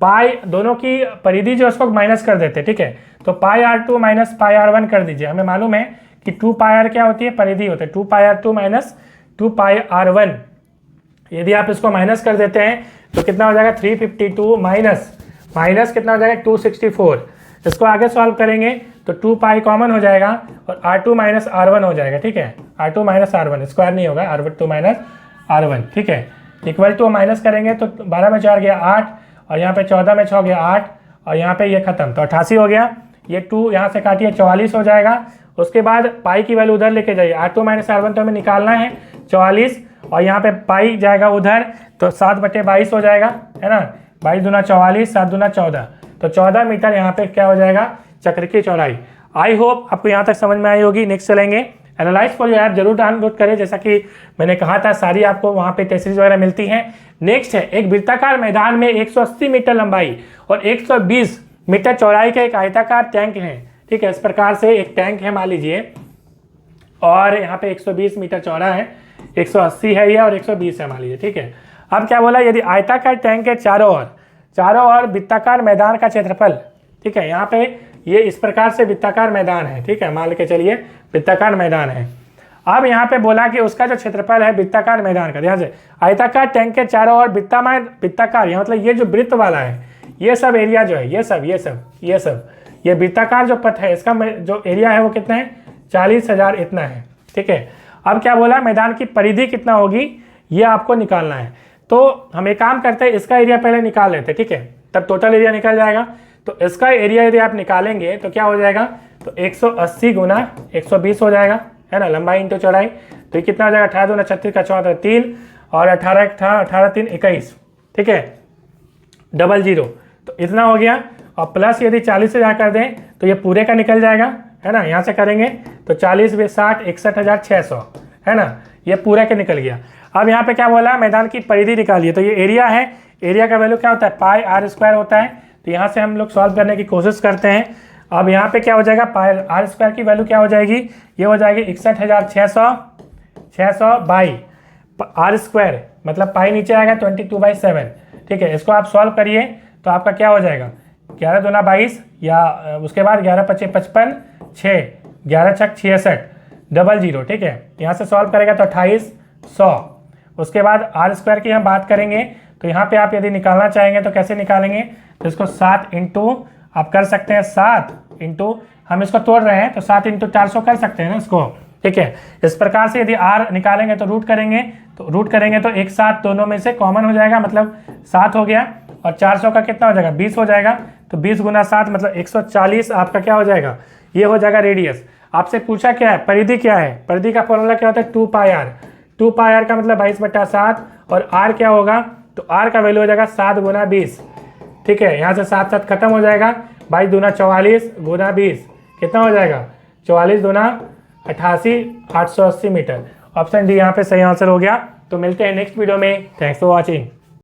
पाई दोनों की परिधि जो उसको माइनस कर देते हैं, ठीक है। तो पाई R2 माइनस पाई R1 कर दीजिए। हमें मालूम है कि 2 पाई R क्या होती है? परिधि होती है। 2 पाई R2 माइनस 2 पाई R1, यदि आप इसको माइनस कर देते हैं तो कितना हो जाएगा? 352 माइनस कितना हो जाएगा? 264। इसको आगे सॉल्व करेंगे तो 2 पाई कॉमन हो जाएगा और R2 माइनस R1 हो जाएगा, ठीक है। R2 माइनस R1 स्क्वायर नहीं होगा, R2 माइनस R1, ठीक है। इक्वल टू माइनस करेंगे तो 12 में 4 गया 8 और यहाँ पे 14 में 6 गया 8 और यहाँ पे ये खत्म, तो 88 हो गया। ये 2 यहाँ से काटिए 44 हो जाएगा। उसके बाद पाई की वैल्यू उधर लेके जाइए। R2 माइनस R1 तो हमें निकालना है 44 और यहाँ पे पाई जाएगा उधर, तो 7/22 हो जाएगा, है ना। 22 दूना 44, 7 दूना 14, तो 14 मीटर यहाँ पे क्या हो जाएगा? चक्र की चौड़ाई। आई होप आपको यहाँ तक समझ में आई होगी। नेक्स्ट चलेंगे एनालाइज फॉर ऐप, जरूर डाउनलोड करें, जैसा कि मैंने कहा था सारी आपको वहाँ पे टेस्ट सीरीज वगैरह मिलती हैं। नेक्स्ट है एक वृत्ताकार मैदान में 180 मीटर लंबाई और 120 मीटर चौड़ाई का एक आयताकार टैंक है, ठीक है। इस प्रकार से एक टैंक है मान लीजिए और यहाँ पे 120 मीटर चौड़ा है, 180 है ये और 120 है मान लीजिए, ठीक है। अब क्या बोला? यदि आयताकार टैंक के चारों ओर वृत्ताकार मैदान का क्षेत्रफल, ठीक है। यहाँ पे ये इस प्रकार से वृत्ताकार मैदान है, ठीक है। मान के चलिए वृत्ताकार मैदान है। अब यहाँ पे बोला कि उसका जो क्षेत्रफल है वृत्ताकार मैदान का, ध्यान से, आयताकार टैंक के चारों ओर वृत्ताकार, यहाँ मतलब ये जो वृत्त वाला है ये सब एरिया जो है ये वृत्ताकार जो पथ है इसका जो एरिया है वो कितना है? 40,000 इतना है, ठीक है। अब क्या बोला? मैदान की परिधि कितना होगी ये आपको निकालना है। तो हम एक काम करते हैं, इसका एरिया पहले निकाल लेते हैं, ठीक है, तब टोटल एरिया निकल जाएगा। तो इसका एरिया यदि आप निकालेंगे तो क्या हो जाएगा? तो 180 गुना 120 हो जाएगा, है ना, लंबाई इंटू चौड़ाई। तो ये कितना हो जाएगा? 18 दूना 36 का 14 3 और 18 3 21, ठीक है, 00, तो इतना हो गया। और प्लस यदि 40 से जा कर दें तो ये पूरे का निकल जाएगा, है ना। यहाँ से करेंगे तो 40 × 60 61,600, है ना, ये पूरे का निकल गया। अब यहाँ पे क्या बोला? मैदान की परिधि निकालिए। तो ये एरिया है, एरिया का वैल्यू क्या होता है? पाई R² होता है। तो यहाँ से हम लोग सॉल्व करने की कोशिश करते हैं। अब यहाँ पे क्या हो जाएगा? पाई R² की वैल्यू क्या हो जाएगी? ये हो जाएगी 61,600 बाई R², मतलब पाई नीचे आएगा 22/7, ठीक है। इसको आप सॉल्व करिए तो आपका क्या हो जाएगा? 11 दूना 22 या उसके बाद 11 × 5 = 55, 6 11 × 6 = 66, 00, ठीक है। यहाँ से सॉल्व करेगा तो 2800। उसके बाद R² की हम बात करेंगे तो यहाँ पे आप यदि निकालना चाहेंगे तो कैसे निकालेंगे? तो इसको 7 इंटू आप कर सकते हैं, 7 इंटू, हम इसको तोड़ रहे हैं तो 7 × 400 कर सकते हैं ना इसको, ठीक है। इस प्रकार से यदि R निकालेंगे तो रूट करेंगे तो एक साथ दोनों में से कॉमन हो जाएगा, मतलब 7 हो गया और 400 का कितना हो जाएगा? 20 हो जाएगा। तो 20 × 7 मतलब 140 आपका क्या हो जाएगा? ये हो जाएगा रेडियस। आपसे पूछा क्या है? परिधि क्या है? परिधि का फॉर्मूला क्या होता है? 2 पाई R। 2 पाई R का मतलब 22/7 और R क्या होगा? तो R का वैल्यू हो जाएगा 7 × 20, ठीक है। यहाँ से 7 7 खत्म हो जाएगा, 22 दूना 44 गुना 20 कितना हो जाएगा? 44 दूना 88, 880 मीटर। ऑप्शन डी यहाँ पे सही आंसर हो गया। तो मिलते हैं नेक्स्ट वीडियो में। Thanks for watching.